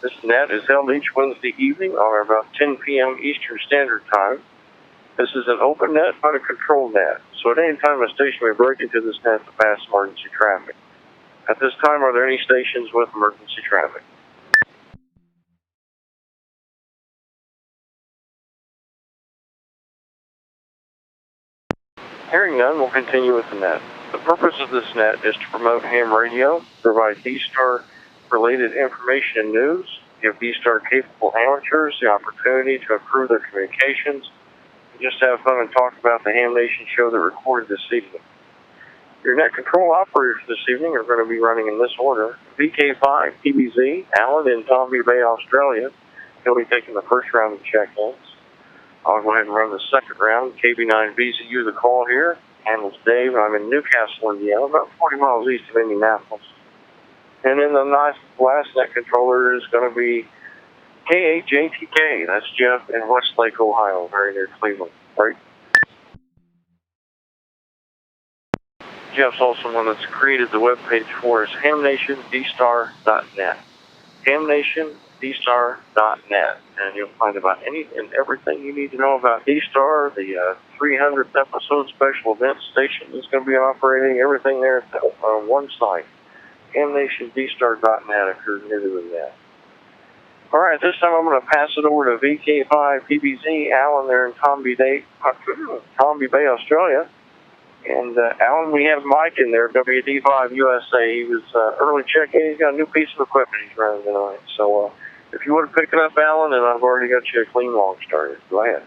This net is held each Wednesday evening on about 10 p.m. Eastern Standard Time. This is an open net, not a controlled net, so at any time a station may break into this net to pass emergency traffic. At this time, are there any stations with emergency traffic? Hearing none, we'll continue with the net. The purpose of this net is to promote ham radio, provide D-Star related information and news, give D-Star capable amateurs the opportunity to improve their communications, and just have fun and talk about the Ham Nation show that recorded this evening. Your net control operators this evening are going to be running in this order: VK5, PBZ, Alan in Tomby Bay, Australia. He'll be taking the first round of check-ins. I'll go ahead and run the second round. KB9BZU, the call here. Handles Dave. I'm in Newcastle, Indiana, about 40 miles east of Indianapolis. And then the last net controller is going to be KHJTK. That's Jeff in Westlake, Ohio, very near Cleveland. Right? Jeff's also one that's created the webpage for us, hamnationdstar.net. hamnationdstar.net. And you'll find about any and everything you need to know about D-Star, the 300th episode special event station that's going to be operating, everything there on one site. hamnationdstar.net if you're new to that. All right, this time I'm going to pass it over to VK5 PBZ, Alan there in Tomby Bay, Australia. And Alan, we have Mike in there, WD5 USA. He was early check-in. He's got a new piece of equipment he's running tonight. So if you want to pick it up, Alan, and I've already got you a clean log started. Go ahead.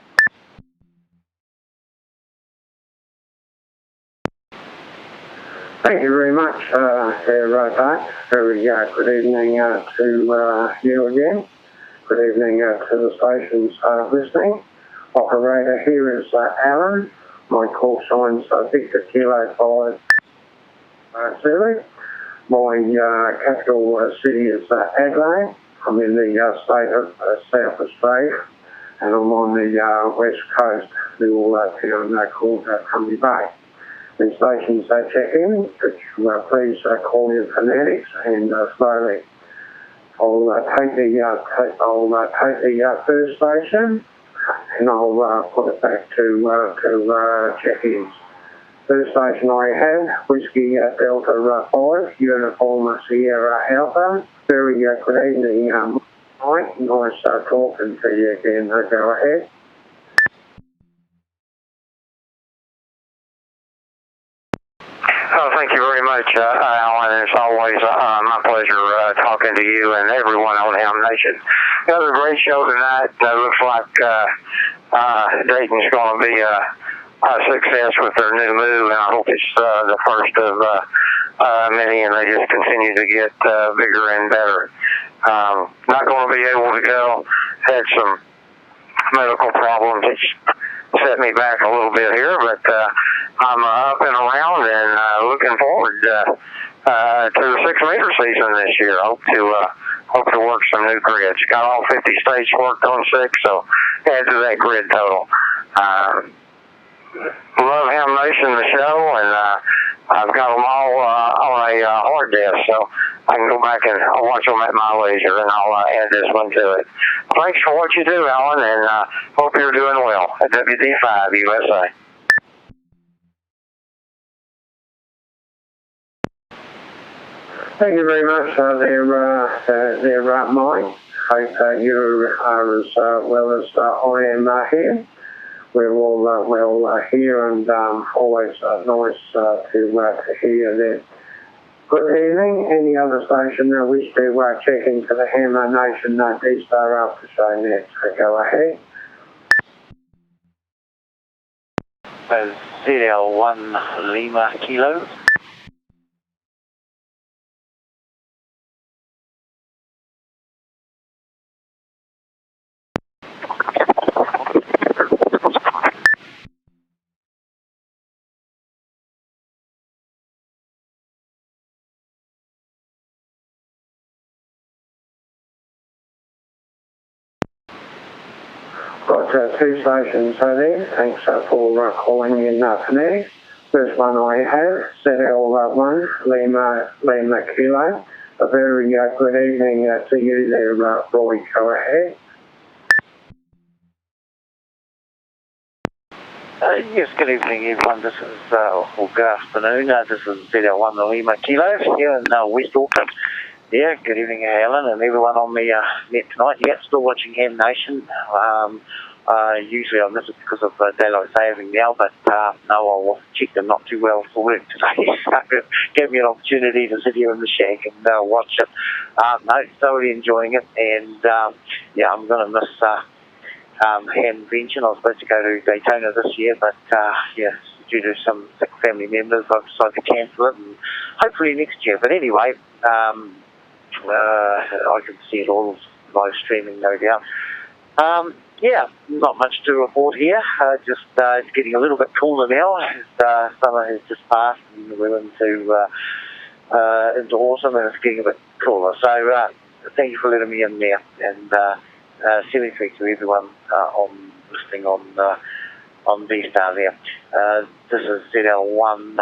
Thank you very much, Rotate. Very good evening to you again. Good evening to the stations listening. Operator here is Alan. My call sign's Victor Kilo 5 My capital city is Adelaide. I'm in the state of South Australia, and I'm on the west coast, little town called Tomby Bay. The stations check in, could you please call in fanatics and slowly. I'll take the first station, and I'll put it back to check-ins. First station I have, Whiskey Delta 5, Uniform Sierra Alpha. Very good evening, Mike. Nice talking to you again. Go ahead. Oh, thank you very much, Alan. It's always my pleasure talking to you and everyone on Ham Nation. Another great show tonight. Looks like Dayton's going to be a success with their new move, and I hope it's the first of many, and they just continue to get bigger and better. Not going to be able to go. Had some medical problems that set me back a little bit here, but I'm up and around and looking forward to the 6-meter season this year. Hope to work some new grids. Got all 50 states worked on 6, so add to that grid total. Love Ham Nation, the show, and I've got them all on a hard disk, so I can go back and I'll watch them at my leisure, and I'll add this one to it. Thanks for what you do, Alan, and hope you're doing well at WD5 USA. Thank you very much there, Mike. Hope you are as well as I am here. We're all here, and always nice to hear that. Good evening. Any other station that wish to check into the Ham Nation D-Star after show next? Go ahead. ZL1 Lima Kilo. Got 2 stations there. Thanks for calling in Phoenix. First one I have, ZL1 Lima Kilo. A very good evening to you there, Roy. Go ahead. Yes, good evening everyone. This is, or good afternoon. This is ZL1 Lima Kilo here in West Auckland. Yeah, good evening Alan and everyone on the net tonight. Yeah, still watching Ham Nation. Usually I miss it because of daylight saving now, but no, I was checked and not too well for work today, so it gave me an opportunity to sit here in the shack and watch it. No, thoroughly enjoying it, and yeah, I'm going to miss Ham Convention. I was supposed to go to Daytona this year, but yeah, due to some sick family members, I've decided to cancel it, and hopefully next year. But anyway, I can see it all live streaming, no doubt. Yeah, not much to report here. Just it's getting a little bit cooler now. Summer has just passed, and we're into autumn, and it's getting a bit cooler. So thank you for letting me in there, and 73 to everyone listening on V-Star there. This is ZL1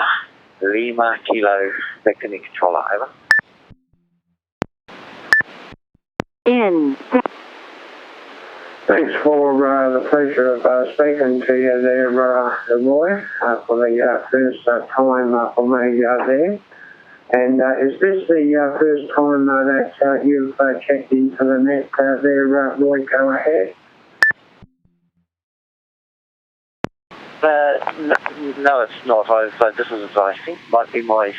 Lima Kilo Victor Controller. Over. In. Thanks for the pleasure of speaking to you there, Roy, for the first time for me there. And is this the first time that you've checked into the net there, Roy? Go ahead. No, it's not. This is, I think, might be my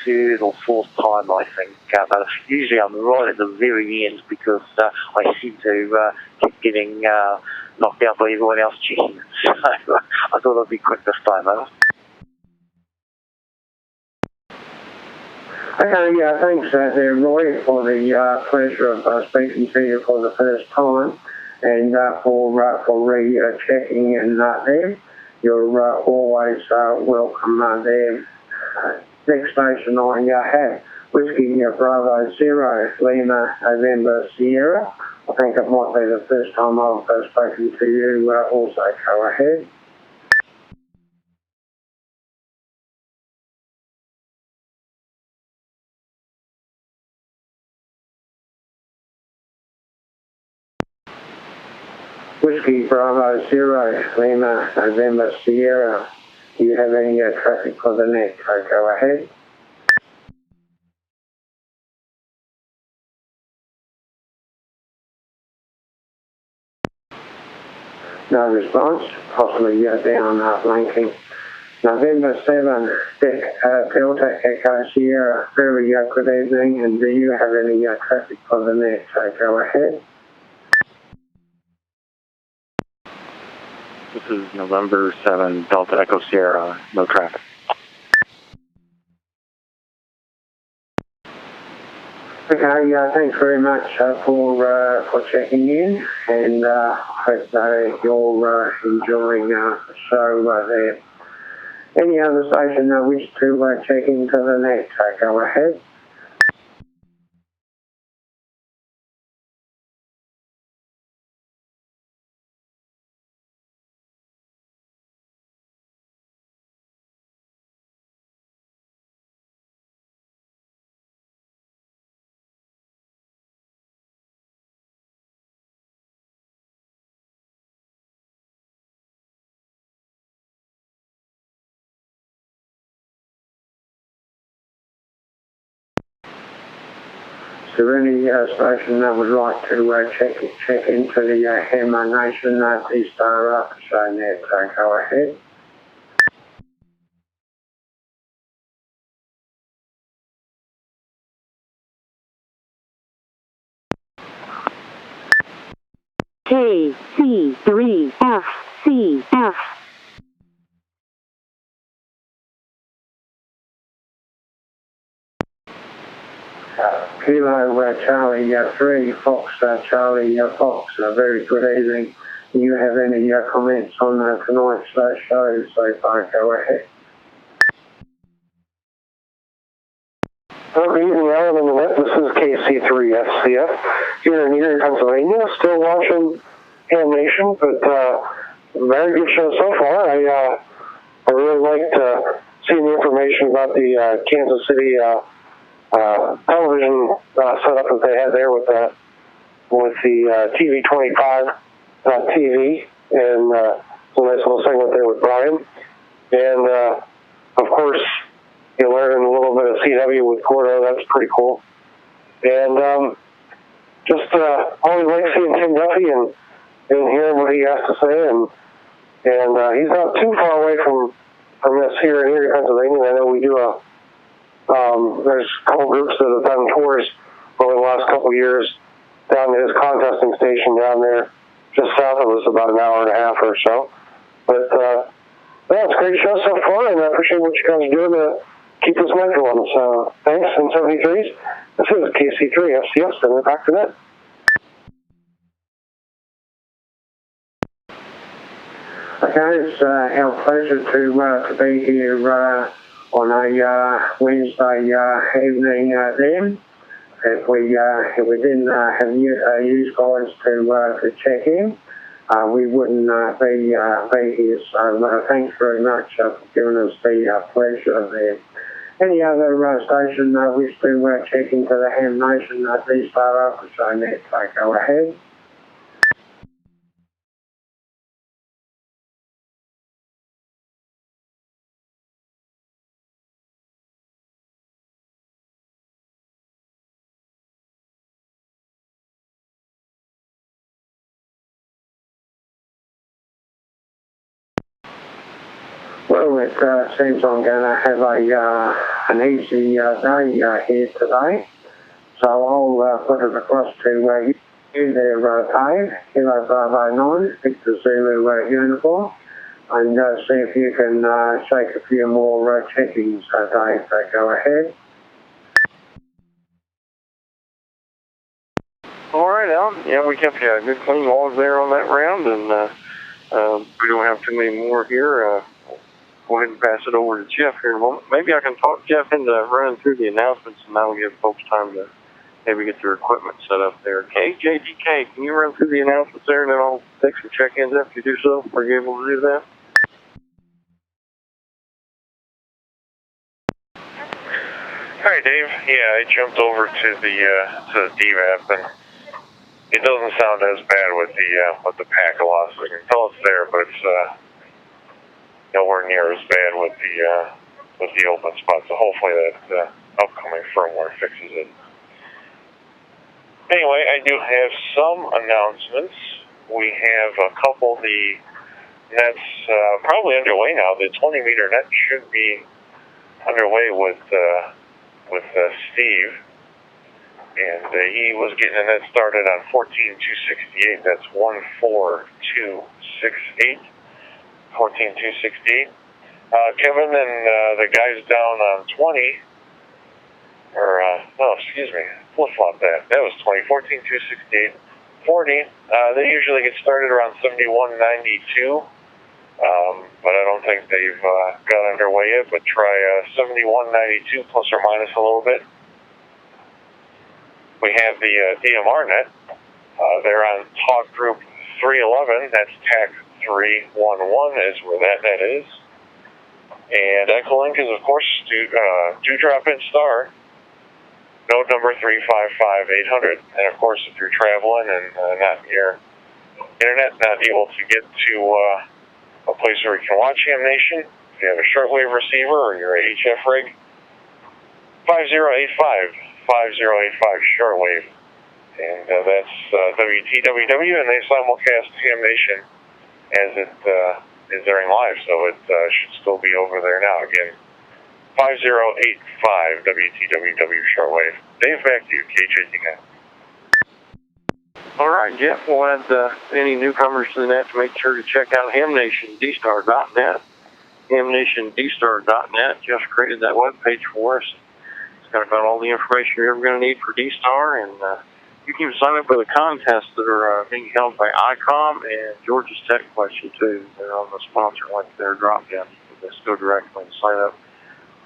third or fourth time, I think. But usually I'm right at the very end because I seem to keep getting knocked out by everyone else checking. So I thought I'd be quick this time, over. Okay, thanks there, Roy, for the pleasure of speaking to you for the first time, and for re-checking in there. You're always welcome there. Next station I have Whiskey Bravo Zero Lima November Sierra. I think it might be the first time I've spoken to you. Also, go ahead. Whiskey Bravo Zero Lima November Sierra. Do you have any traffic for the net? Go ahead. No response. Possibly down blinking. November 7, Delta Echo Sierra. Very good evening. And do you have any traffic for the net? Go ahead. This is November 7, Delta Echo Sierra, no traffic. Okay, thanks very much for checking in, and hope you're enjoying the show there. Any other station that wish to check into the net, go ahead. Is there any station that would like to check into the Hammer Nation V-Star show net? Go ahead. KC3FCF. Kilo Charlie 3 Fox Charlie Fox. Very good evening. Do you have any comments on tonight's show so far? Go ahead. Good evening, Alan and Annette. This is KC3FCF here in Erie, Pennsylvania. Still watching Ham Nation, but very good show so far. I really liked seeing the information about the Kansas City television setup that they had there with the TV25 TV, and it's a nice little segment there with Brian. And of course, you learn a little bit of CW with Gordo. That's pretty cool. And just always like seeing Tim Duffy and hearing what he has to say. And he's not too far away from us here in Erie, Pennsylvania. I know we do there's a couple groups that have done tours over the last couple of years down to his contesting station down there just south of us, about an hour and a half or so. But yeah, it's a great show so far, and I appreciate what you guys are doing to keep this night going. So thanks, and 73s. This is KC3 FCS, and we're back to that. Okay, it's our pleasure to be here on a Wednesday evening then. If we didn't have you guys to check in, we wouldn't be here. So thanks very much for giving us the pleasure there. Any other station wish to check into the Ham Nation D-Star Officer net, go ahead. Well, it seems I'm going to have an easy day here today. So I'll put it across to you there, Dave, Kilo 509, Victor Zulu uniform, and see if you can take a few more check-ins, Dave. Go ahead. All right, Alan. Yeah, we kept a good clean log there on that round, and we don't have too many more here. Go ahead and pass it over to Jeff here in a moment. Maybe I can talk Jeff into running through the announcements, and that'll give folks time to maybe get their equipment set up there. KJDK, can you run through the announcements there, and then I'll take some check-ins after you do so? Are you able to do that? Hi, Dave. Yeah, I jumped over to the DVAP, and it doesn't sound as bad with the pack loss. I can tell it's there, but it's nowhere near as bad with the open spot. So hopefully that upcoming firmware fixes it. Anyway, I do have some announcements. We have a couple. The nets probably underway now. The 20-meter net should be underway with Steve, and he was getting a net started on 14.268. That's 14268. 14.268. Kevin and the guys down on 20, or no, excuse me, flip-flop that. That was 20. 14.268. 40. They usually get started around 71.92, but I don't think they've got underway yet. But try 71.92 plus or minus a little bit. We have the DMR net. They're on talk group 311. That's TAC 311 is where that net is. And Echolink is, of course, Dewdrop in Star, node number 355800. And, of course, if you're traveling and your internet not able to get to a place where you can watch Ham Nation, if you have a shortwave receiver or you're a HF rig, 5085 shortwave. And that's WTWW, and they simulcast Ham Nation as it is airing live, so it should still be over there now. Again, 5085 WTWW shortwave. Dave, back to you, KJDK. All right, Jeff, we'll add any newcomers to the net to make sure to check out HamNationDStar.net. HamNationDStar.net. Jeff created that webpage for us. It's got about all the information you're ever going to need for D-Star, and you can even sign up for the contests that are being held by ICOM and Georgia's Tech Question, too. They're on the sponsor link there, drop down. You can just go directly and sign up.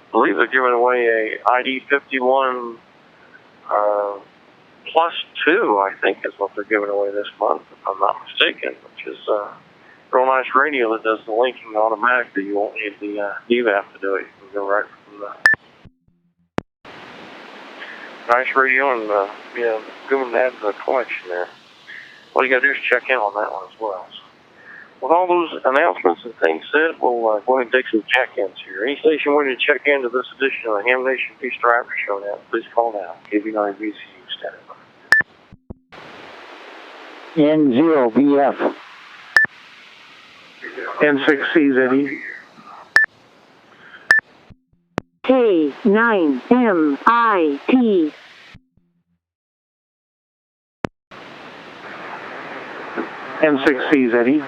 I believe they're giving away a ID 51 plus 2, I think, is what they're giving away this month, if I'm not mistaken, which is a real nice radio that does the linking automatically. You won't need the DVAP to do it. You can go right from the Nice radio and, yeah, good to add to the collection there. All you gotta do is check in on that one as well. So, with all those announcements and things said, we'll go ahead and take some check-ins here. Any station wanting to check into this edition of the Ham Nation V-Star After Show now, please call now. KB9VCU standing by. N0BF. N6CZE. K9MIT. N6CZE.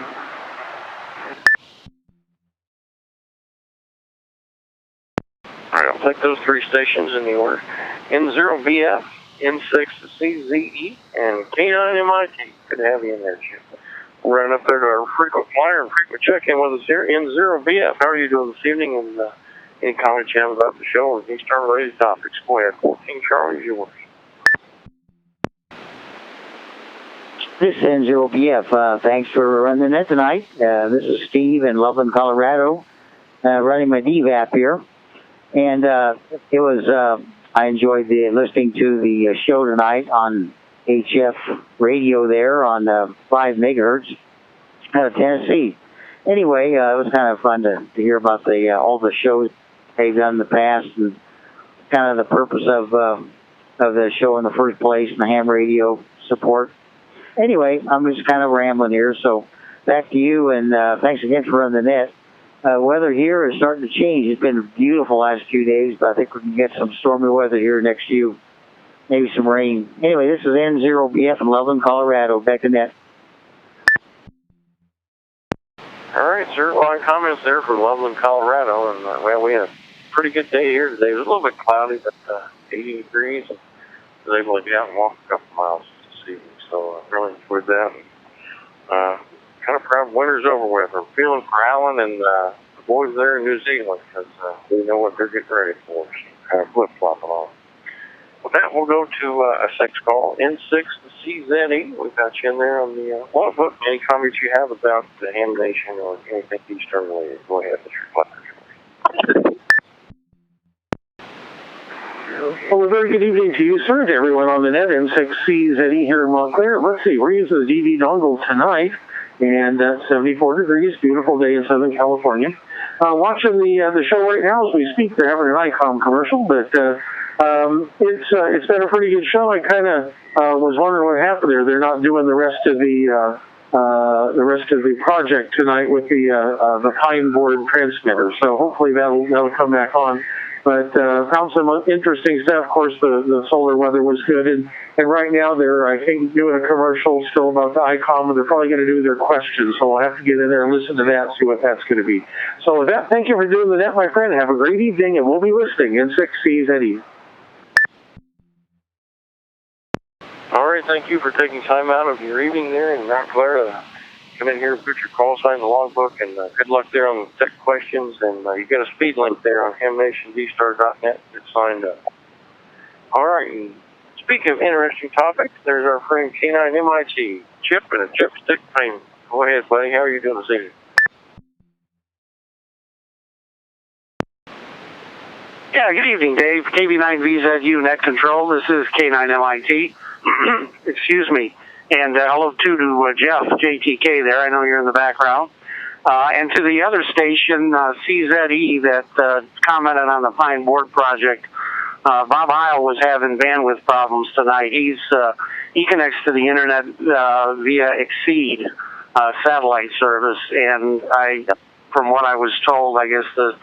All right, I'll take those three stations in the order. N0BF, N6CZE, and K9MIT. Good to have you in there, Chip. We're running up there to our frequent flyer and frequent check-in with us here. N0BF, how are you doing this evening? And any comments you have about the show or V-Star related topics? Go ahead, 14 Charlie's yours. This is N0BF. Thanks for running the net tonight. This is Steve in Loveland, Colorado, running my DVAP here. And it was, I enjoyed listening to the show tonight on HF radio there on 5 megahertz out of Tennessee. Anyway, it was kind of fun to hear about all the shows they've done in the past and kind of the purpose of the show in the first place and the ham radio support. Anyway, I'm just kind of rambling here, so back to you, and thanks again for running the net. Weather here is starting to change. It's been beautiful the last few days, but I think we can get some stormy weather here next few, maybe some rain. Anyway, this is N0BF in Loveland, Colorado. Back to net. All right, sir. A lot of comments there from Loveland, Colorado, and well, we had a pretty good day here today. It was a little bit cloudy, but 80 degrees. And I was able to get out and walk a couple miles this evening, so I really enjoyed that. Kind of proud winter's over with. I'm feeling for Alan and the boys there in New Zealand because we know what they're getting ready for. So kind of flip-flopping on. With that, we'll go to a 6 call, N6CZE. We've got you in there on the logbook. Any comments you have about the Ham Nation or anything V-Star related? Go ahead, Mr. Fletcher. Well, a very good evening to you, sir, to everyone on the net, N6CZE here in Montclair. Let's see, we're using the DV dongle tonight, and 74 degrees, beautiful day in Southern California. Watching the show right now as we speak. They're having an ICOM commercial, but it's been a pretty good show. I kind of was wondering what happened there. They're not doing the rest of the project tonight with the Pine Board transmitter, so hopefully that'll come back on. But found some interesting stuff. Of course, the solar weather was good, and right now they're, I think, doing a commercial still about the ICOM, and they're probably going to do their questions. So I'll have to get in there and listen to that, see what that's going to be. So with that, thank you for doing the net, my friend. Have a great evening, and we'll be listening in 6CZE. All right, thank you for taking time out of your evening there in Montclair to come in here and put your call sign in the logbook, and good luck there on the tech questions. And you got a speed link there on hamnationvstar.net. Get signed up. All right, and speaking of interesting topics, there's our friend K9MIT, Chip and a chipstick payment. Go ahead, buddy. How are you doing this evening? Yeah, good evening, Dave. KB9VZU Net Control. This is K9MIT. Excuse me. And hello, too, to Jeff, JTK there. I know you're in the background. And to the other station, CZE, that commented on the Pine Board project. Bob Heil was having bandwidth problems tonight. He connects to the internet via Exceed satellite service. And from what I was told, I guess the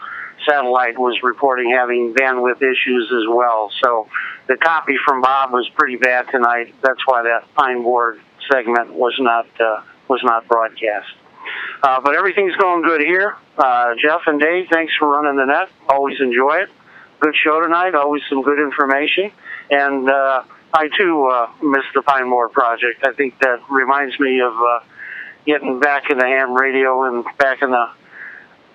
satellite was reporting having bandwidth issues as well. So the copy from Bob was pretty bad tonight. That's why that Pine Board segment was not broadcast. But everything's going good here. Jeff and Dave, thanks for running the net. Always enjoy it. Good show tonight. Always some good information. And I too missed the Pine Board project. I think that reminds me of getting back in the ham radio and back in the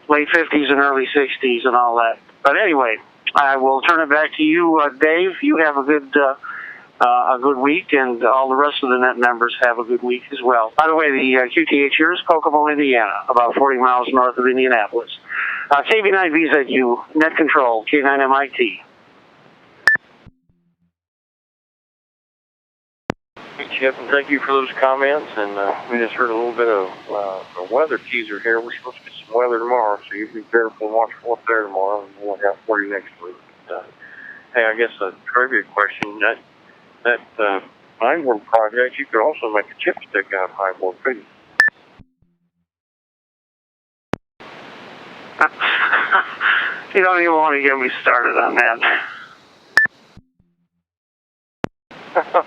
late 50s and early 60s and all that. But anyway, I will turn it back to you, Dave. You have a good week, and all the rest of the net members have a good week as well. By the way, the QTH here is Kokomo, Indiana, about 40 miles north of Indianapolis. KB9VZU, Net Control, K9MIT. Jeff, and thank you for those comments. And we just heard a little bit of a weather teaser here. We're supposed to get some weather tomorrow, so you be careful and watch what's there tomorrow, and we'll look out for you next week. But, hey, I guess a trivia question. That pine board project, you could also make a chipstick out of pine board, couldn't you? You don't even want to get me started on that.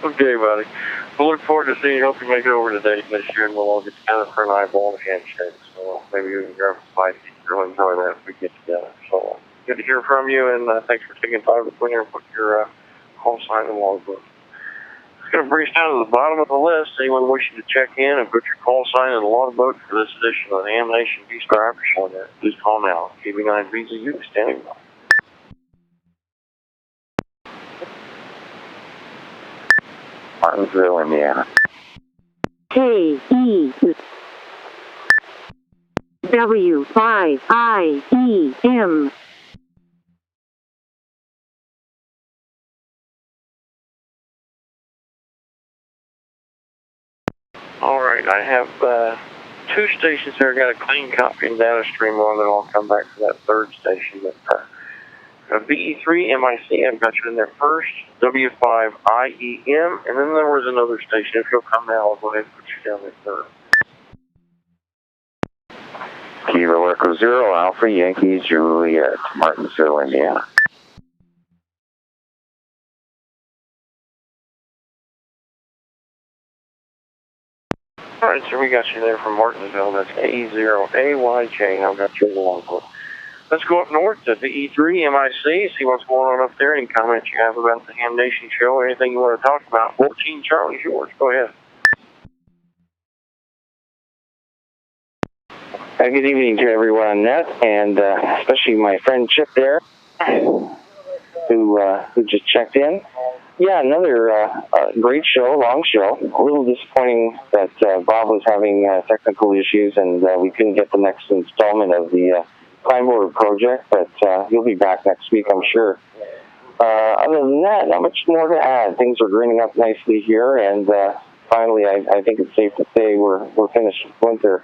Okay, buddy. We'll look forward to seeing you. Hope you make it over to Dayton this year, and we'll all get together for an eyeball and a handshake. So maybe you can grab a bite. You'll enjoy that if we get together. So good to hear from you, and thanks for taking time to put here and put your call sign in the logbook. It's going to bring us down to the bottom of the list. Anyone wishing to check in and put your call sign in the logbook for this edition of the Ham Nation V-Star After Show, please call now. KB9VZU standing by. Martinsville, Indiana. KEW5IEM. All right, I have two stations here. I got a clean copy and data stream on, then I'll come back to that third station. But VE3MIC, I've got you in there first. W5IEM, and then there was another station. If you'll come now, I'll go ahead and put you down there third. Kilo Echo Zero Alpha Yankee Juliet, Martinsville, Indiana. All right, so we got you there from Martinsville. That's A0AYJ. I've got you in the logbook. Let's go up north to VE3MIC, see what's going on up there. Any comments you have about the Ham Nation show, anything you want to talk about? 14 Charlie's yours. Go ahead. Good evening to everyone on net, and especially my friend Chip there, who just checked in. Yeah, another great show, long show. A little disappointing that Bob was having technical issues, and we couldn't get the next installment of the Pine Board project, but he'll be back next week, I'm sure. Other than that, not much more to add. Things are greening up nicely here, and finally, I think it's safe to say we're finished with winter.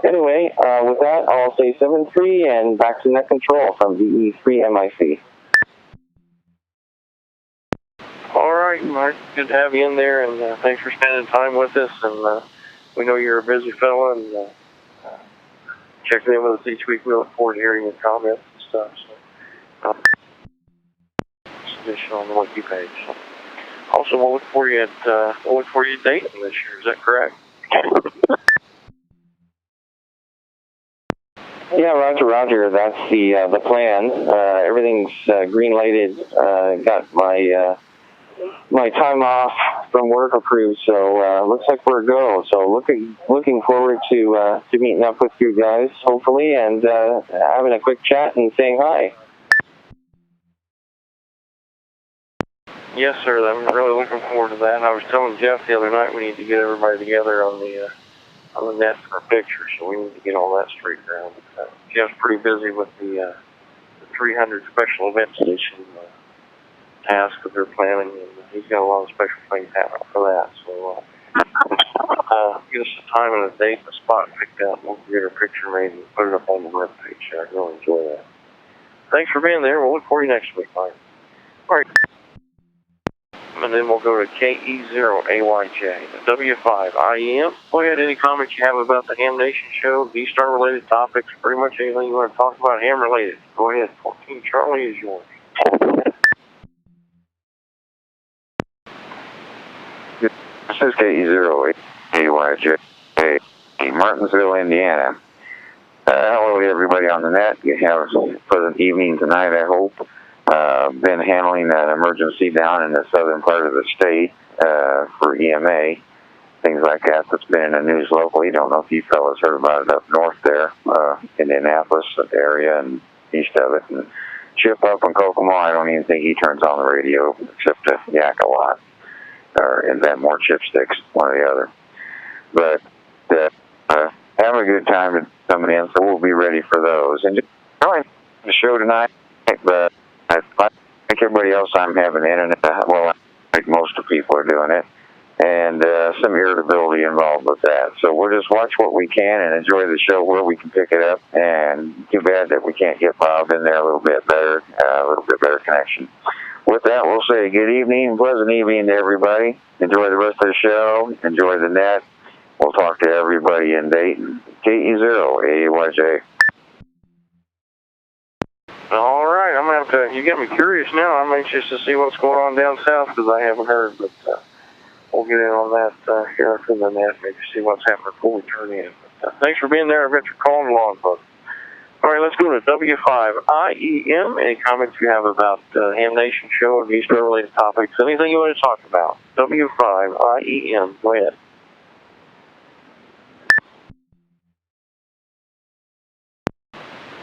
Anyway, with that, I'll say 7-3 and back to net control from VE3MIC. All right, Mark. Good to have you in there, and thanks for spending time with us. And we know you're a busy fella, and checking in with us each week. We look forward to hearing your comments and stuff. So, edition on the wiki page. So, also, we'll look for you at Dayton this year. Is that correct? Yeah, Roger. That's the plan. Everything's green lighted. Got my time off from work approved, so looks like we're a go. So looking forward to meeting up with you guys, hopefully, and having a quick chat and saying hi. Yes, sir. I'm really looking forward to that. And I was telling Jeff the other night we need to get everybody together on the net for a picture, so we need to get all that straightened around. Jeff's pretty busy with the 300 special events edition task that they're planning, and he's got a lot of special things happening for that. So get us a time and a date and a spot picked out, and we'll get our picture made and put it up on the webpage. I'd really enjoy that. Thanks for being there. We'll look for you next week, Mike. All right. And then we'll go to KE0AYJ, W5IEM. Go ahead, any comments you have about the Ham Nation show, V-Star related topics, pretty much anything you want to talk about ham related. Go ahead, 14 Charlie is yours. This is KE0AYJ, Martinsville, Indiana. Hello everybody on the net. You have a pleasant evening tonight, I hope. Been handling that emergency down in the southern part of the state for EMA, things like that. That's been in the news locally. Don't know if you fellas heard about it up north there, Indianapolis area and east of it. And Chip up in Kokomo, I don't even think he turns on the radio except to yak a lot or invent more chipsticks, one or the other. But having a good time coming in, so we'll be ready for those. And just the show tonight, but like everybody else, I'm having the internet. Well, like most of people are doing it. And and some irritability involved with that. So we'll just watch what we can and enjoy the show where we can pick it up, and too bad that we can't get Bob in there a little bit better connection. With that, we'll say good evening, pleasant evening to everybody. Enjoy the rest of the show. Enjoy the net. We'll talk to everybody in Dayton. KE0AYJ. All right, I'm going to have to, you get me curious now. I'm anxious to see what's going on down south because I haven't heard, but we'll get in on that here after the net, maybe see what's happening before we turn in. But, thanks for being there. I've got your calling along, folks. All right, let's go to W5IEM. Any comments you have about Ham Nation show and Easter-related topics? Anything you want to talk about? W5IEM, go ahead.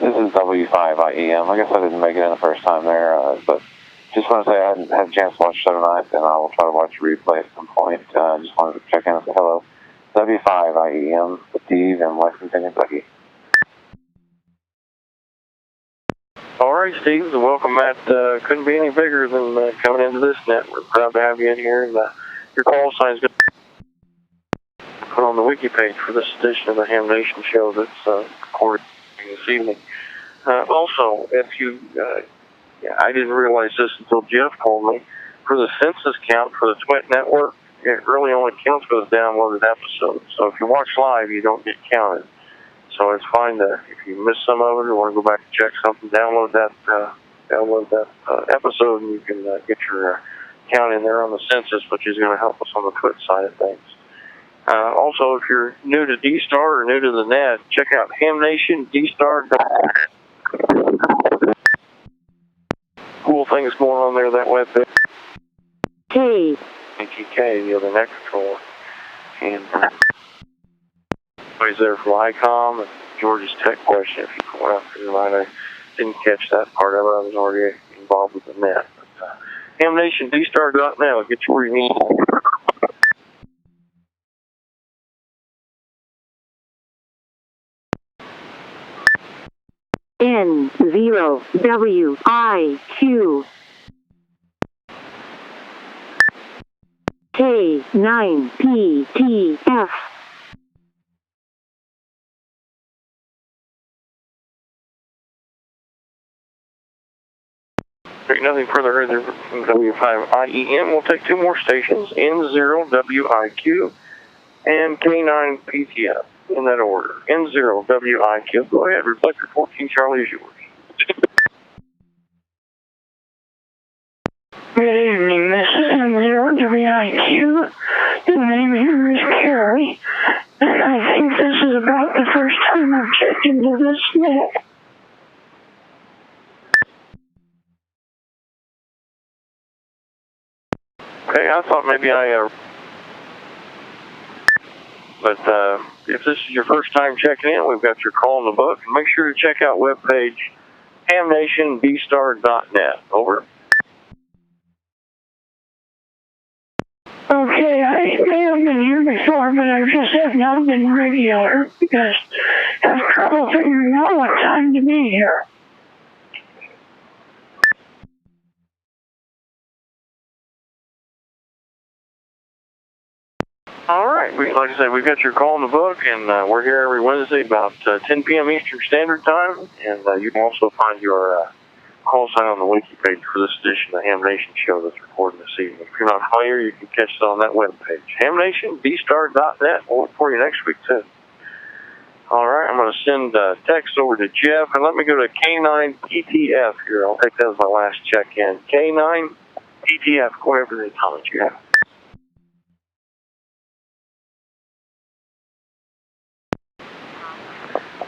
This is W5IEM. I guess I didn't make it in the first time there, but just want to say I hadn't had a chance to watch the show tonight, and I will try to watch a replay at some point. Just wanted to check in and say hello. W5IEM, Steve in Lexington, Kentucky. All right, Steve, the welcome mat couldn't be any bigger than coming into this net. We're proud to have you in here, and your call sign is going to be put on the wiki page for this edition of the Ham Nation show that's recorded this evening. Also, if you, I didn't realize this until Jeff told me, for the census count for the Twit Network, it really only counts for the downloaded episodes. So if you watch live, you don't get counted. So it's fine to, if you miss some of it or want to go back and check something, download that episode, and you can get your count in there on the census, which is going to help us on the Twit side of things. Also, if you're new to D-Star or new to the net, check out HamNationDStar.net. Cool things going on there, that webpage. K. KTK, the other net controller. And he's there for ICOM and George's tech question. If you call out for tonight, I didn't catch that part of it. I was already involved with the net. But, HamNationDStar.net will get you where you need. N0WIQ K9PTF. Nothing further heard there from W5IEM. We'll take two more stations, N0WIQ and K9PTF, in that order. N0WIQ. Go ahead, Reflector 14 Charlie is yours. Good evening, this is N0WIQ. The name here is Carrie, and I think this is about the first time I've checked into this net. Okay, I thought maybe but if this is your first time checking in, we've got your call in the book. And make sure to check out webpage HamNationDStar.net. Over. Okay, I may have been here before, but I just have not been regular because I have trouble figuring out what time to be here. All right, like I said, we've got your call in the book, and we're here every Wednesday about 10 p.m. Eastern Standard Time, and you can also find your call sign on the wiki page for this edition of the Ham Nation show that's recorded this evening. If you're not familiar, you can catch it on that webpage, HamNationDStar.net. We'll look for you next week, too. All right, I'm going to send text over to Jeff, and let me go to K9PTF here. I'll take that as my last check-in. K9PTF, go ahead for the comments you have.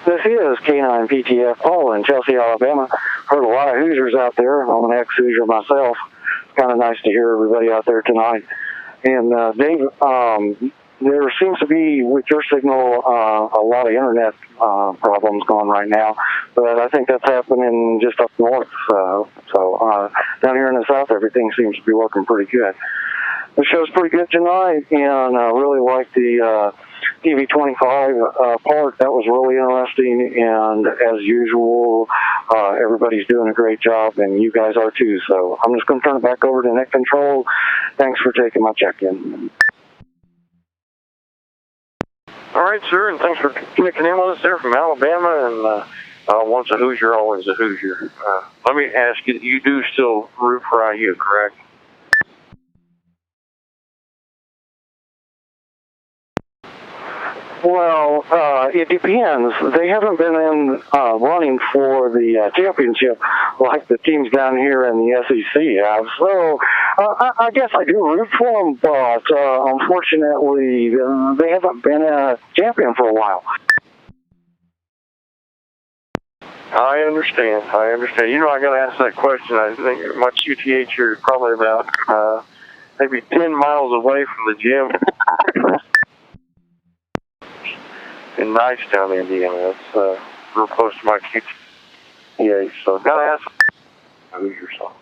This is K9PTF Paul in Chelsea, Alabama. Heard a lot of Hoosiers out there. I'm an ex-Hoosier myself. It's kind of nice to hear everybody out there tonight. And Dave, there seems to be, with your signal, a lot of internet problems going right now. But I think that's happening just up north. So down here in the south, everything seems to be working pretty good. The show's pretty good tonight, and I really like the TV25 part. That was really interesting, and as usual, everybody's doing a great job, and you guys are too. So I'm just going to turn it back over to Net Control. Thanks for taking my check-in. right, sir, and thanks for connecting in with us there from Alabama. And once a Hoosier, always a Hoosier. Let me ask you, you do still root for IU, correct? Well, it depends. They haven't been in running for the championship like the teams down here in the SEC have. So I guess I do root for them, but unfortunately, they haven't been a champion for a while. I understand. You know, I got to ask that question. I think my QTH here is probably about maybe 10 miles away from the gym. In Nicetown, Indiana. That's real close to my QTH. So got to ask who's yourself.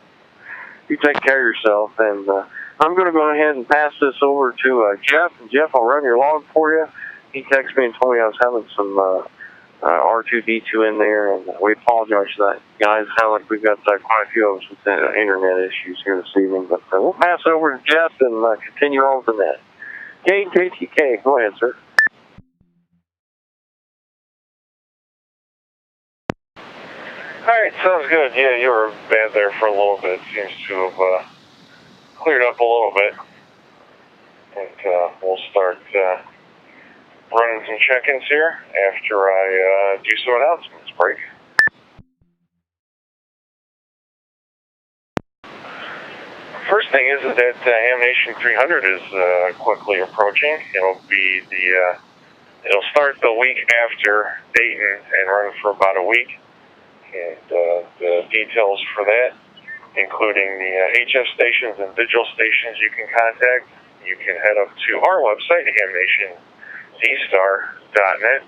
You take care of yourself, and I'm going to go ahead and pass this over to Jeff. And Jeff, I'll run your log for you. He texted me and told me I was having some R2D2 in there, and we apologize for that. Guys, sound like we've got quite a few of us with internet issues here this evening, but we'll pass over to Jeff and continue on with the net. JTK, go ahead, sir. Alright, sounds good. Yeah, you were bad there for a little bit. Seems to have cleared up a little bit. And we'll start running some check-ins here after I do some announcements. Break. First thing is that Ham Nation 300 is quickly approaching. It'll start the week after Dayton and run for about a week. And the details for that, including the HF stations and digital stations you can contact, you can head up to our website, hamnationdStar.net,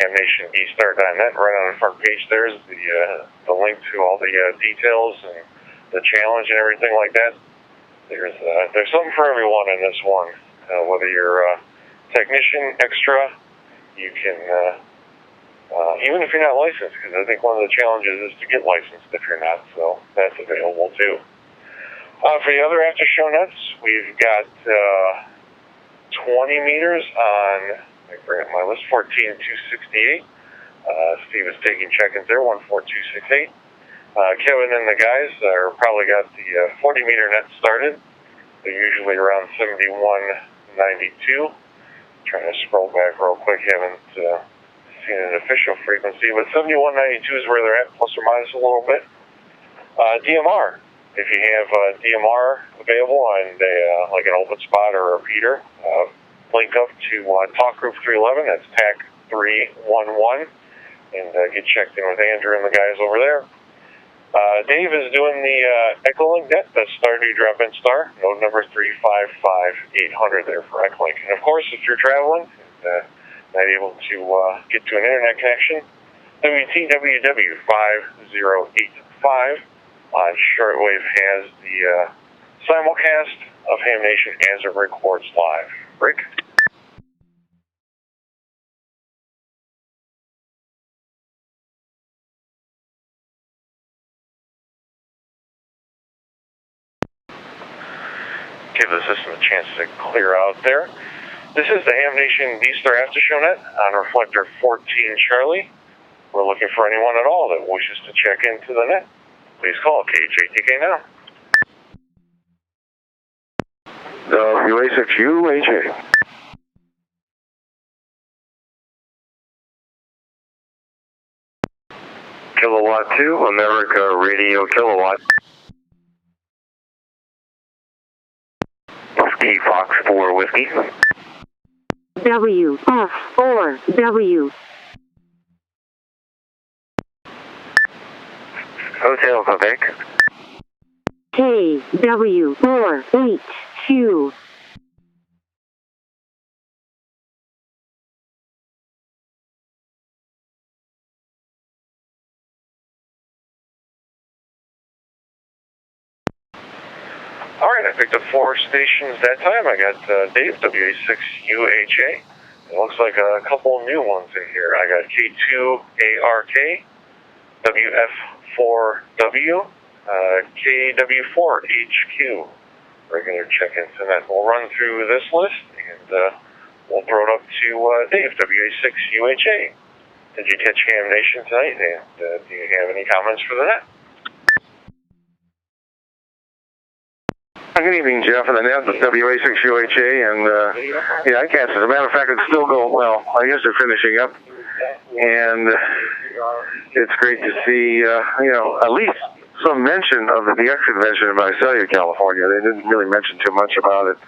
hamnationdStar.net. Right on the front page there is the link to all the details and the challenge and everything like that. There's something for everyone in this one. Whether you're a technician, extra, you can... even if you're not licensed, because I think one of the challenges is to get licensed if you're not, so that's available too. For the other after show nets, we've got 20 meters on, I forget my list, 14268. Steve is taking check-ins there, 14268. Kevin and the guys are probably got the 40 meter net started. They're usually around 7192. Trying to scroll back real quick, haven't seen an official frequency, but 7192 is where they're at, plus or minus a little bit. DMR, if you have DMR available and like an open spot or a repeater, link up to Talk Group 311, that's TAC 311, and get checked in with Andrew and the guys over there. Dave is doing the Echolink net, that's Stardew Drop-In Star, node number 355800 there for Echolink. And of course, if you're traveling, not able to get to an internet connection, WTWW 5085 on shortwave has the simulcast of Ham Nation as it records live. Rick? Give the system a chance to clear out there. This is the Ham Nation D-Star After Show Net on Reflector 14 Charlie. We're looking for anyone at all that wishes to check into the net. Please call KHATK now. WA6UHA. Kilowatt 2, America Radio Kilowatt. Whiskey Fox 4 Whiskey. WF4W. Hotel Quebec. KW4HQ. Alright, I picked up 4 stations that time. I got Dave, WA6UHA. It looks like a couple new ones in here. I got K2ARK, WF4W, KW4HQ. Regular check-ins, and that we'll run through this list and we'll throw it up to Dave, WA6UHA. Did you catch Ham Nation tonight? And do you have any comments for the net? Good evening, Jeff, and the net, the WA6UHA, and yeah, I catch it. As a matter of fact, it's still going well. I guess they're finishing up, and it's great to see, at least some mention of the DX convention in Visalia, California. They didn't really mention too much about it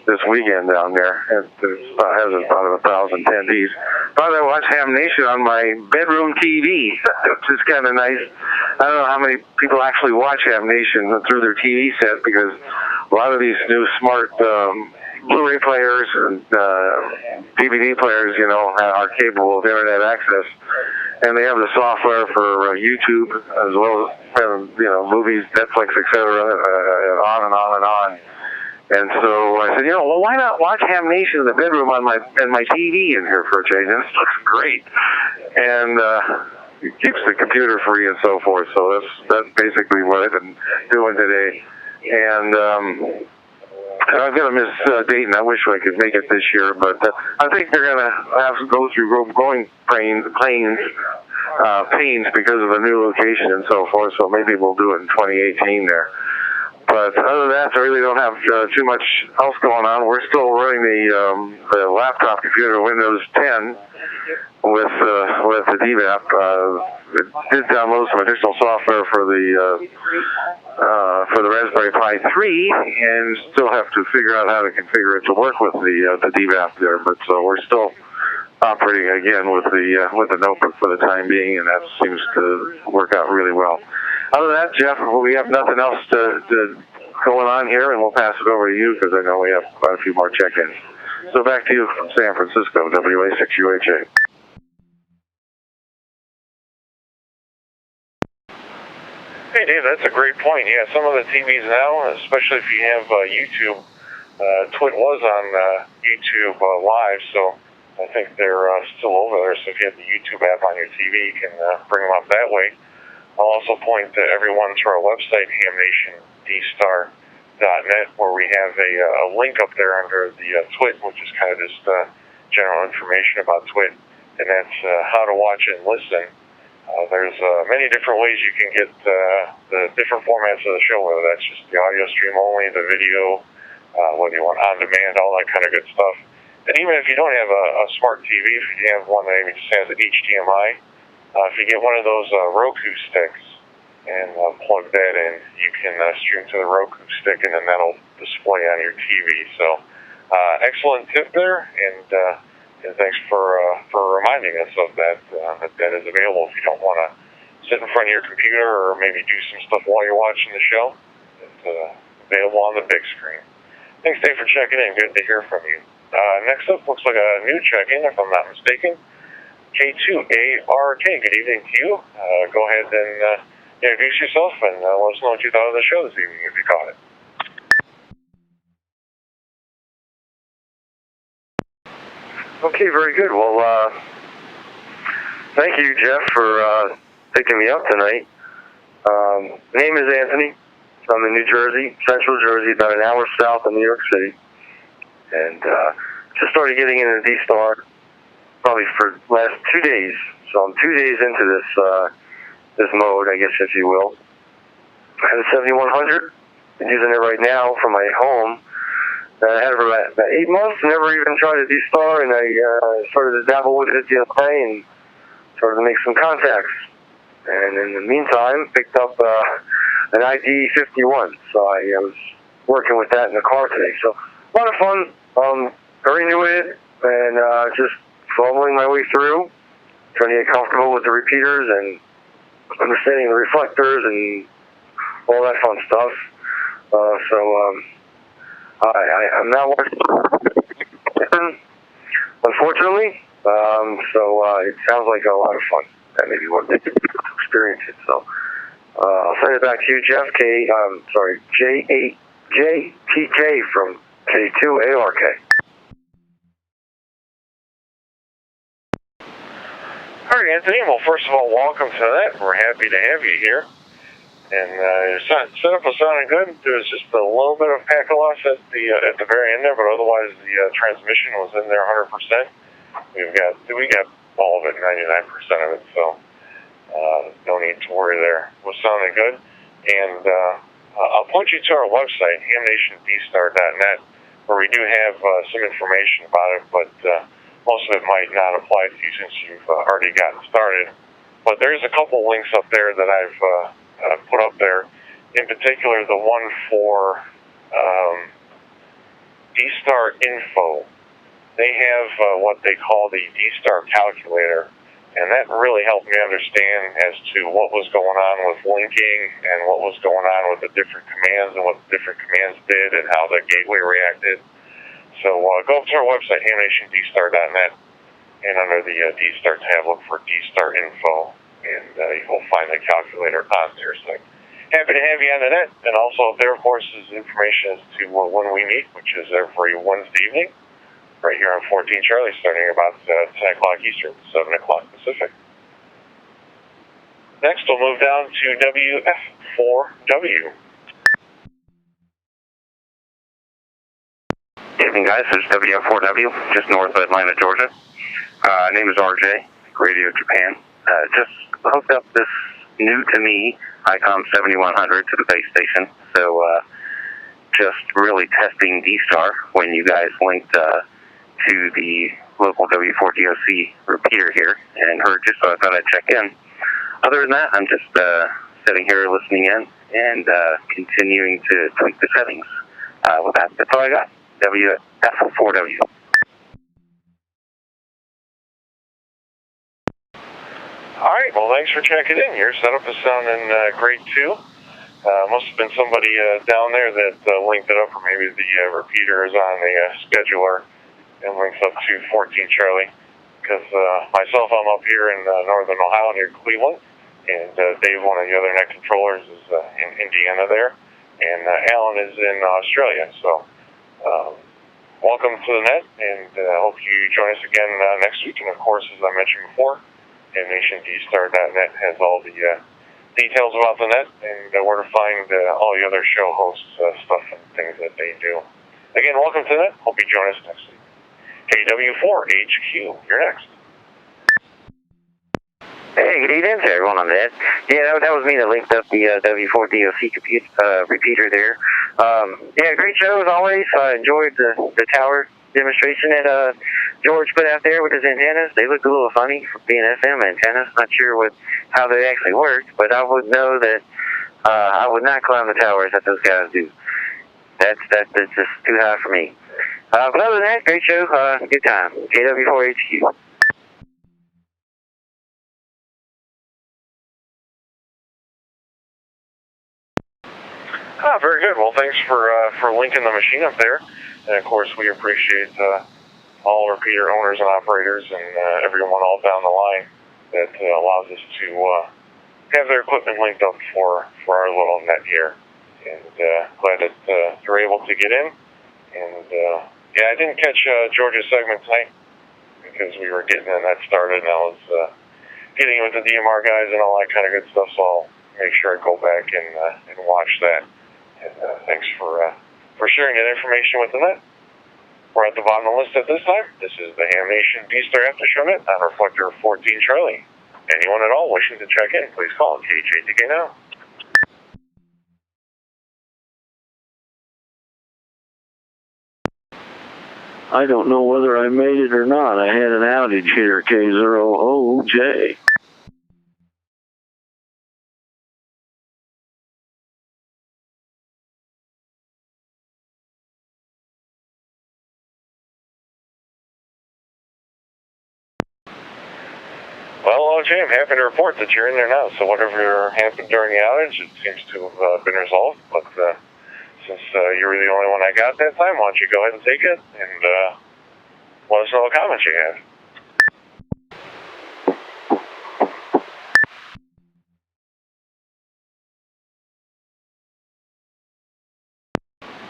this weekend down there. It has about 1,000 attendees. Thought I watched Ham Nation on my bedroom TV, which is kind of nice. I don't know how many people actually watch Ham Nation through their TV set, because a lot of these new smart Blu-ray players and DVD players, are capable of internet access. And they have the software for YouTube, as well as, movies, Netflix, etc., on and on and on. And so I said, well, why not watch Ham Nation in the bedroom on my TV in here for a change? And this looks great. And it keeps the computer free and so forth. So that's basically what I've been doing today. And I'm going to miss Dayton. I wish I could make it this year, but I think they're going to have to go through growing pains because of the new location and so forth. So maybe we'll do it in 2018 there. But other than that, I really don't have too much else going on. We're still running the laptop computer Windows 10 with the DVAP. It did download some additional software for the Raspberry Pi 3, and still have to figure out how to configure it to work with the DVAP there. But so we're still operating again with the notebook for the time being, and that seems to work out really well. Other than that, Jeff, we have nothing else to going on here, and we'll pass it over to you, because I know we have quite a few more check-ins. So back to you from San Francisco, WA6UHA. Hey, Dave, that's a great point. Yeah, some of the TVs now, especially if you have YouTube, Twit was on YouTube Live, so I think they're still over there. So if you have the YouTube app on your TV, you can bring them up that way. I'll also point everyone to our website, hamnationdStar.net, where we have a link up there under the Twit, which is kind of just general information about Twit, and that's how to watch and listen. There's many different ways you can get the different formats of the show, whether that's just the audio stream only, the video, whether you want on demand, all that kind of good stuff. And even if you don't have a smart TV, if you have one that maybe just has an HDMI, if you get one of those Roku sticks and plug that in, you can stream to the Roku stick, and then that'll display on your TV. So, excellent tip there, and thanks for reminding us of that. That is available if you don't want to sit in front of your computer or maybe do some stuff while you're watching the show. It's available on the big screen. Thanks, Dave, for checking in. Good to hear from you. Next up, looks like a new check-in, if I'm not mistaken. K2ARK, good evening to you. Go ahead and introduce yourself and let us know what you thought of the show this evening, if you caught it. Okay, very good. Well, thank you, Jeff, for picking me up tonight. Name is Anthony. I'm in New Jersey, Central Jersey, about an hour south of New York City. And just started getting into D-Star probably for the last 2 days. So I'm 2 days into this mode, I guess, if you will. I have a 7100. I'm using it right now for my home. I had it for about 8 months. Never even tried a D-Star, and I started to dabble with it the other day and started to make some contacts. And in the meantime, picked up an ID51. So I was working with that in the car today. So a lot of fun. Very new at it, and just fumbling my way through, trying to get comfortable with the repeaters and understanding the reflectors and all that fun stuff. I'm not watching, unfortunately. It sounds like a lot of fun. That may be what they experience it. So I'll send it back to you, Jeff. JTK from K2ARK. All right, Anthony. Well, first of all, welcome to that. We're happy to have you here. And your setup was sounding good. There was just a little bit of packet loss at the very end there, but otherwise the transmission was in there 100%. We got all of it, 99% of it. So no need to worry there. It was sounding good. And I'll point you to our website, hamnationdStar.net, where we do have some information about it, but most of it might not apply to you since you've already gotten started. But there's a couple links up there that I've put up there. In particular, the one for D-Star Info. They have what they call the D-Star calculator, and that really helped me understand as to what was going on with linking and what was going on with the different commands and what the different commands did and how the gateway reacted. So go up to our website, hamnationdStar.net, and under the D-Star tab, look for D-Star Info, and you'll find the calculator on there. So happy to have you on the net. And also up there, of course, is information as to when we meet, which is every Wednesday evening, right here on 14 Charlie, starting about 10 o'clock Eastern, 7 o'clock Pacific. Next, we'll move down to WF4W. Good evening, guys. This is WF4W, just north of Atlanta, Georgia. Name is RJ, Radio Japan. Just hooked up this new to me ICOM 7100 to the base station. So just really testing D-Star when you guys linked to the local W4DOC repeater here and heard you, so I thought I'd check in. Other than that, I'm just sitting here listening in and continuing to tweak the settings. With that, that's all I got. WF4W. All right, well, thanks for checking in. Your setup is sounding great, too. Must have been somebody down there that linked it up, or maybe the repeater is on the scheduler and links up to 14 Charlie. Because myself, I'm up here in northern Ohio near Cleveland, and Dave, one of the other net controllers, is in Indiana there, and Alan is in Australia. So welcome to the net, and I hope you join us again next week. And of course, as I mentioned before, HamnationDStar.net has all the details about the net and where to find all the other show hosts stuff and things that they do. Again, welcome to the net. Hope you join us next week. KW4HQ, you're next. Hey, good evening to everyone on that. Yeah, that was me that linked up the W4DOC repeater there. Yeah, great show as always. I enjoyed the tower demonstration that George put out there with his antennas. They look a little funny for being FM antennas. Not sure how they actually work, but I would know that I would not climb the towers that those guys do. That's just too high for me. But other than that, great show. Good time. KW4HQ. Very good. Well, thanks for linking the machine up there. And of course, we appreciate all repeater owners and operators and everyone all down the line that allows us to have their equipment linked up for our little net here. And glad that you're able to get in. And yeah, I didn't catch George's segment tonight because we were getting the net started, and I was getting with the DMR guys and all that kind of good stuff. So I'll make sure I go back and watch that. And thanks for sharing that information with the net. We're at the bottom of the list at this time. This is the Ham Nation D-Star After Show Net on Reflector 14 Charlie. Anyone at all wishing to check in, please call KHATK now. I don't know whether I made it or not. I had an outage here, K0OJ. Well, OJ, I'm happy to report that you're in there now. So whatever happened during the outage, it seems to have been resolved. But since you were the only one I got that time, why don't you go ahead and take it and let us know what comments you have.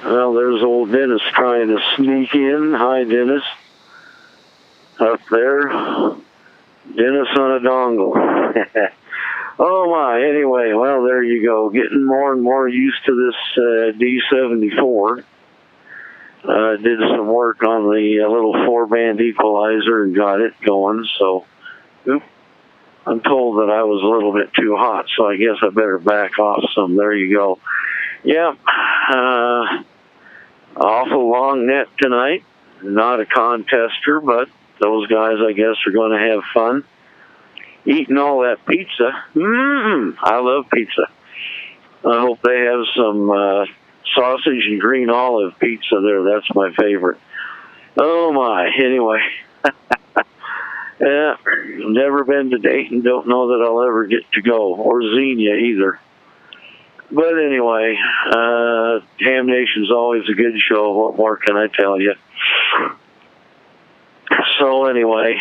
Well, there's old Dennis trying to sneak in. Hi, Dennis. Up there. Dennis on a dongle. Oh my, anyway, well, there you go. Getting more and more used to this D74. Did some work on the little 4-band equalizer and got it going, so I'm told that I was a little bit too hot, so I guess I better back off some. There you go. Yeah, awful long net tonight. Not a contester, but those guys, I guess, are going to have fun. Eating all that pizza. I love pizza. I hope they have some sausage and green olive pizza there. That's my favorite. Oh my, anyway. Yeah, never been to Dayton. Don't know that I'll ever get to go, or Xenia either. But anyway, Ham Nation's always a good show. What more can I tell you? So anyway,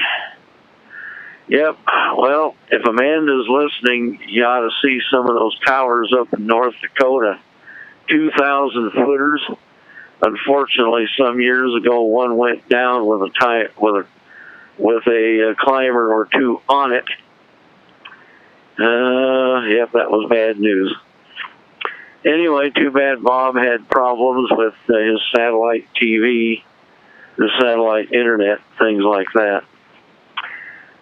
yep, well, if Amanda's listening, you ought to see some of those towers up in North Dakota. 2,000 footers. Unfortunately, some years ago, one went down with a climber or two on it. Yep, that was bad news. Anyway, too bad Bob had problems with his satellite TV, the satellite internet, things like that.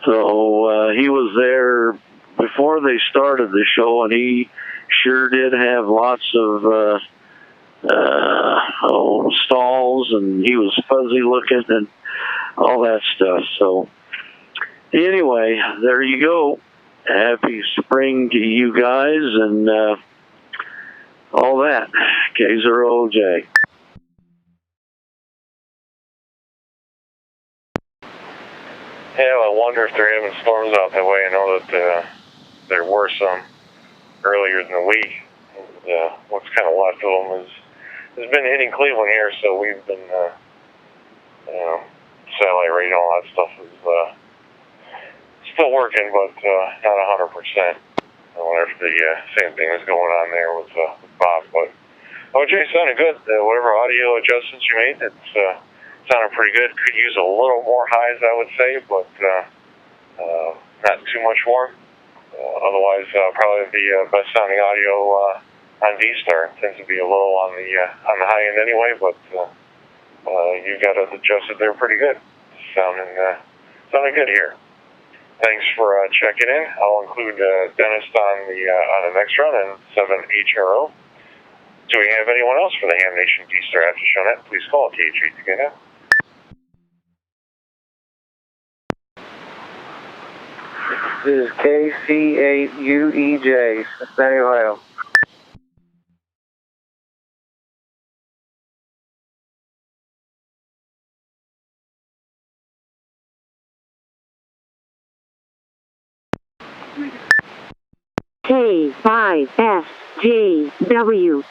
So he was there before they started the show, and he sure did have lots of stalls, and he was fuzzy looking and all that stuff. So anyway, there you go. Happy spring to you guys and all that. K0OJ. Yeah, I wonder if they're having storms out that way. I know that there were some earlier in the week. What's kind of left of them has been hitting Cleveland here, so we've been, satellite radio and all that stuff is still working, but not 100%. I wonder if the same thing is going on there with Bob. But OJ sounded good. Whatever audio adjustments you made, it's sounded pretty good. Could use a little more highs, I would say, but not too much more. Otherwise, probably the best sounding audio on D-Star. It tends to be a little on the high end anyway, but you got it adjusted there pretty good. Sounding good here. Thanks for checking in. I'll include Dennis on the next run and 7HRO. Do we have anyone else for the Ham Nation D-Star after Shownet? Please call KH8 to get in. This is KC8UEJ, Cincinnati, Ohio. K5SJW.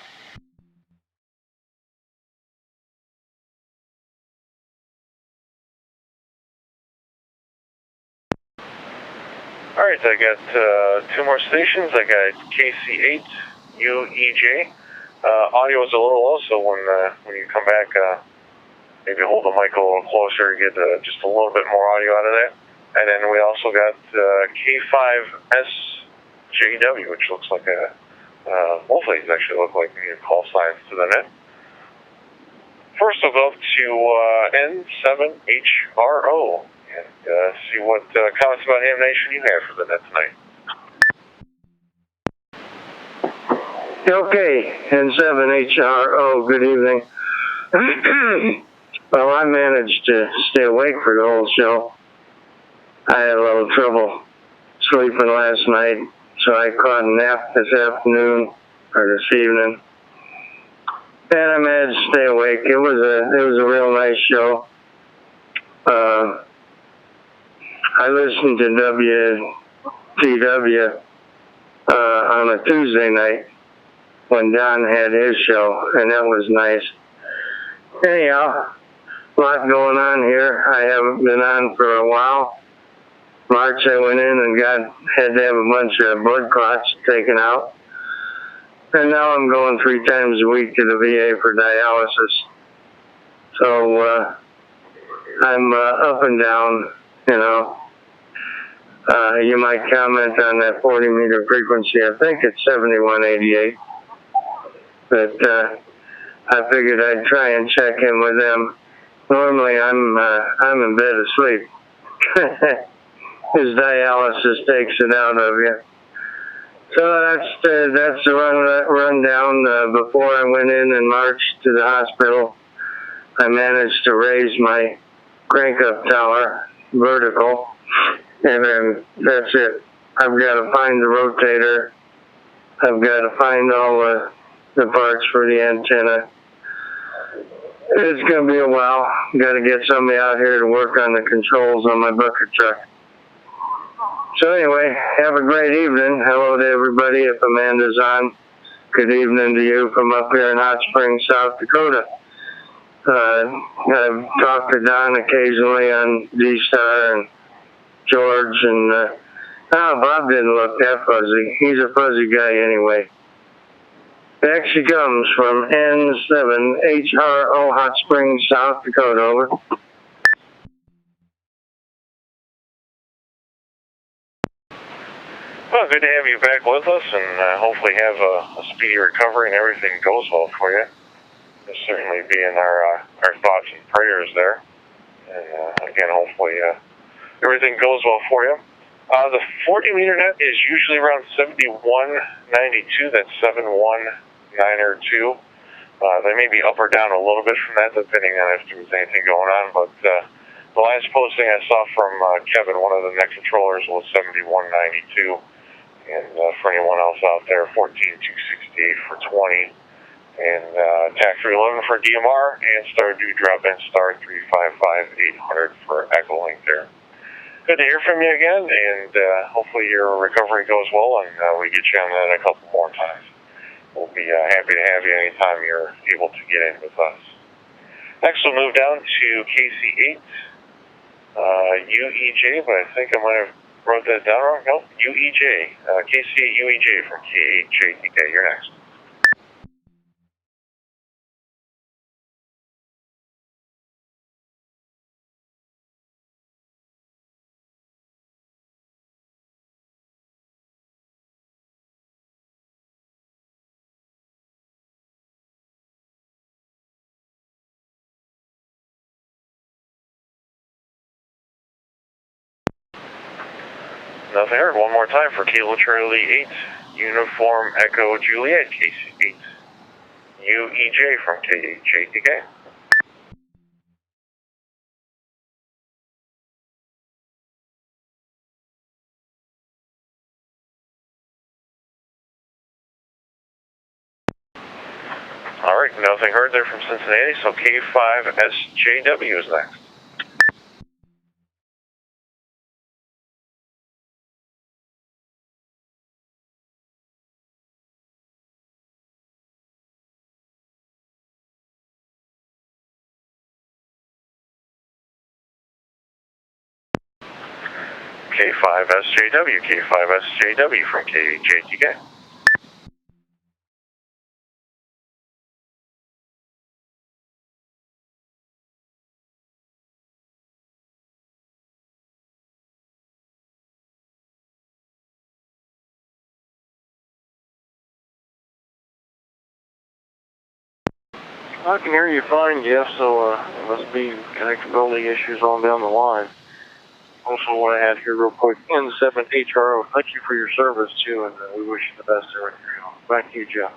All right, I got two more stations. I got KC8UEJ. Audio is a little low, so when you come back, maybe hold the mic a little closer, get just a little bit more audio out of that. And then we also got K5SJW, which looks like both of these actually look like new call signs to the net. First, we'll go to N7HRO and see what comments about Ham Nation you have for the net tonight. Okay, N7HRO, good evening. Well, I managed to stay awake for the whole show. I had a little trouble sleeping last night, so I caught a nap this afternoon or this evening. And I managed to stay awake. It was a real nice show. I listened to WTW on a Tuesday night when Don had his show, and that was nice. Anyhow, a lot going on here. I haven't been on for a while. March I went in and had to have a bunch of blood clots taken out. And now I'm going 3 times a week to the VA for dialysis. So I'm up and down, you know. You might comment on that 40 meter frequency. I think it's 7188. But I figured I'd try and check in with them. Normally I'm in bed asleep. His dialysis takes it out of you. So that's the rundown. Before I went in and marched to the hospital, I managed to raise my crank-up tower vertical, and then that's it. I've got to find the rotator. I've got to find all the parts for the antenna. It's going to be a while. Got to get somebody out here to work on the controls on my bucket truck. So anyway, have a great evening. Hello to everybody. If Amanda's on, good evening to you from up here in Hot Springs, South Dakota. I've talked to Don occasionally on D-Star and George, and Bob didn't look that fuzzy. He's a fuzzy guy anyway. Back she comes from N7HRO Hot Springs, South Dakota. Over. Well, good to have you back with us, and hopefully have a speedy recovery and everything goes well for you. You'll certainly be in our thoughts and prayers there. And again, hopefully everything goes well for you. The 40 meter net is usually around 7192. That's 71902. They may be up or down a little bit from that, depending on if there's anything going on. But the last posting I saw from Kevin, one of the net controllers, was 7192. And for anyone else out there, 14268 for 20. And TAC 311 for DMR, and star dewdrop and star 355-800 for Echolink there. Good to hear from you again, and hopefully your recovery goes well, and we get you on that a couple more times. We'll be happy to have you anytime you're able to get in with us. Next, we'll move down to KC8 UEJ, but I think I might have wrote that down wrong. Nope, UEJ. KC8 UEJ from K8JTK. You're next. Nothing heard. One more time for Kilo Charlie 8, Uniform Echo Juliet, KC8, UEJ from KJTK. All right, nothing heard there from Cincinnati, so K5SJW is next. K5SJW from KJTK. I can hear you fine, Jeff, so it must be connectability issues on down the line. Also, what I had here real quick, N7HRO, thank you for your service, too, and we wish you the best there. Back to you, Jeff.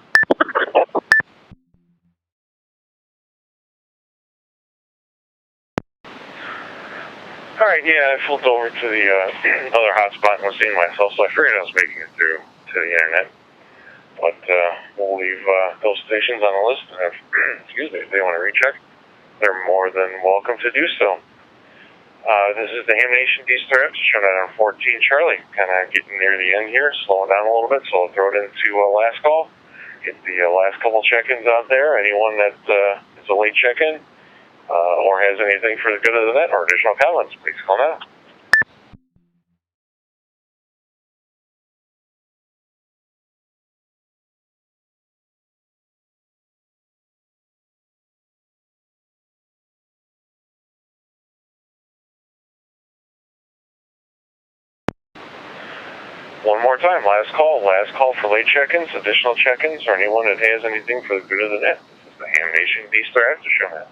All right, yeah, I flipped over to the other hotspot and was seeing myself, so I figured I was making it through to the internet. But we'll leave those stations on the list, and if, excuse me, if they want to recheck, they're more than welcome to do so. This is the Ham Nation D-Star X, showing out on 14 Charlie. Kind of getting near the end here, slowing down a little bit, so I'll throw it into last call. Get the last couple check-ins out there. Anyone that is a late check-in or has anything for the good of the net or additional comments, please call now. One more time, last call for late check-ins, additional check-ins, or anyone that has anything for the good of the net. This is the Ham Nation D-Star After Show Net.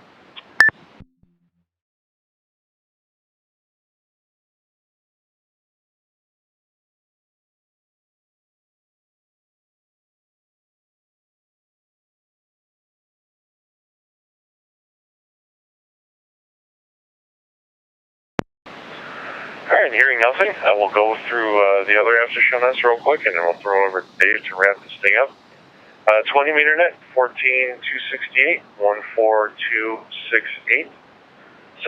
Alright, hearing nothing, I will go through the other after show nets real quick, and then we'll throw it over to Dave to wrap this thing up. 20 meter net, 14,268, 14268.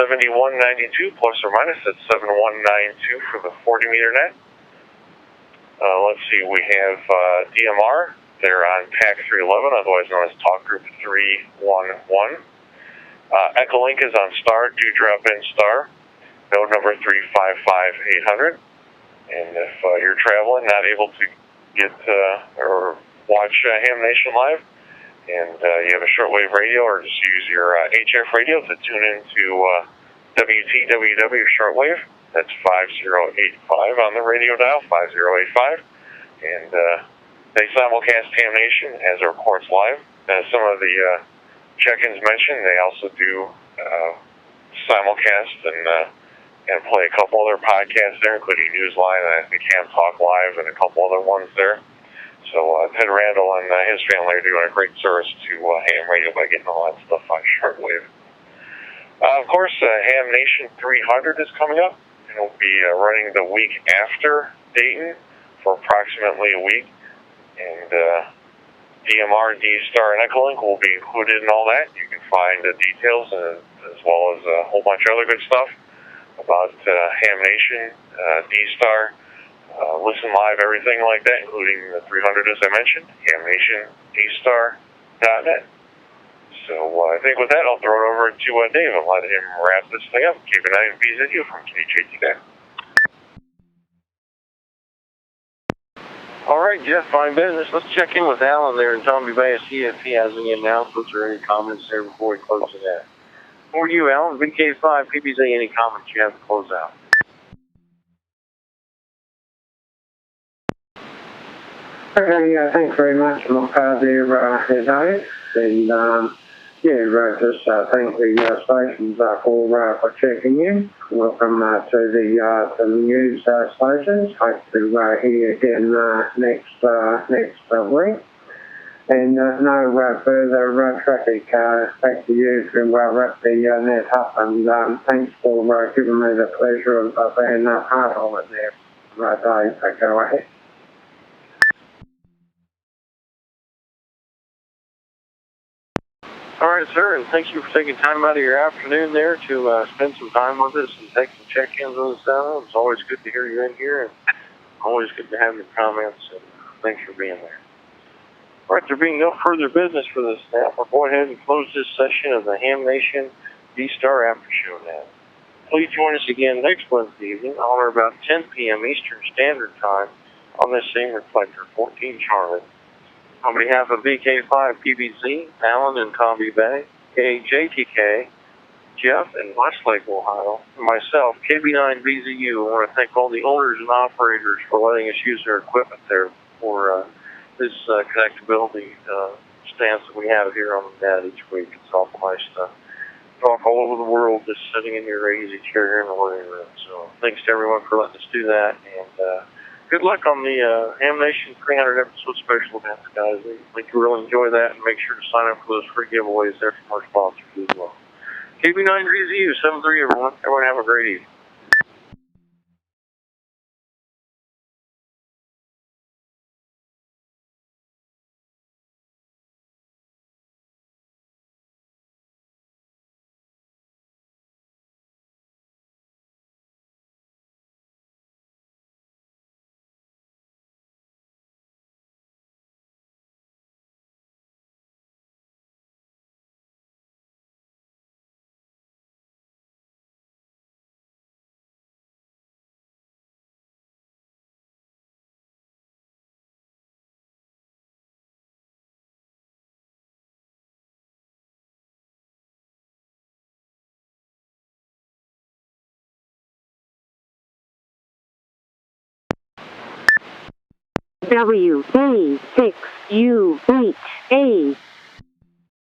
7192 plus or minus, that's 7192 for the 40 meter net. Let's see, we have DMR, they're on PAC 311, otherwise known as Talk Group 311. Echolink is on Star, Dewdrop in Star. Node number 355800. And if you're traveling, not able to get or watch Ham Nation live, and you have a shortwave radio, or just use your HF radio to tune into WTWW shortwave, that's 5085 on the radio dial, 5085. And they simulcast Ham Nation as it records live. As some of the check-ins mentioned, they also do simulcast and play a couple other podcasts there, including Newsline, and I think Ham Talk Live, and a couple other ones there. So Ted Randall and his family are doing a great service to Ham Radio by getting all that stuff on shortwave. Of course, Ham Nation 300 is coming up, and it'll be running the week after Dayton for approximately a week. And DMR, D-Star, and Echolink will be included in all that. You can find the details as well as a whole bunch of other good stuff about Ham Nation, D-Star, listen live, everything like that, including the 300 as I mentioned, hamnationdStar.net. So I think with that, I'll throw it over to Dave and let him wrap this thing up. Keep an eye on VZU from KJTK. All right, Jeff, fine business. Let's check in with Alan there in Tomby Bay and see if he has any announcements or any comments there before we close it out. For you, Alan, VK5, PBZ, any comments you have to close out? Okay, thanks very much, Mark, there, Dave. And, just thank the stations for checking in. Welcome to the news stations. Hope to hear you again next week. And no further traffic. Back to you to wrap the net up. And thanks for giving me the pleasure of being part of it there. Dave, go ahead. All right, sir, and thank you for taking time out of your afternoon there to spend some time with us and take some check-ins with us down. It's always good to hear you in here, and always good to have your comments, and thanks for being there. All right, there being no further business for this now, we'll go ahead and close this session of the Ham Nation D-Star After Show now. Please join us again next Wednesday evening on or about 10 p.m. Eastern Standard Time on this same reflector, 14 Charlotte. On behalf of VK5 PBZ, Alan and Tomby Bay, KJTK, Jeff in Westlake, Ohio, and myself, KB9 VZU, I want to thank all the owners and operators for letting us use their equipment there for this connectability stance that we have here on the net each week. It's awful nice to talk all over the world just sitting in your easy chair here in the living room. So thanks to everyone for letting us do that, and good luck on the Ham Nation 300 episode special events, guys. I think you really enjoy that, and make sure to sign up for those free giveaways there from our sponsors as well. KB9VZU, 7-3, everyone. Everyone have a great evening. W A 6 U 8 A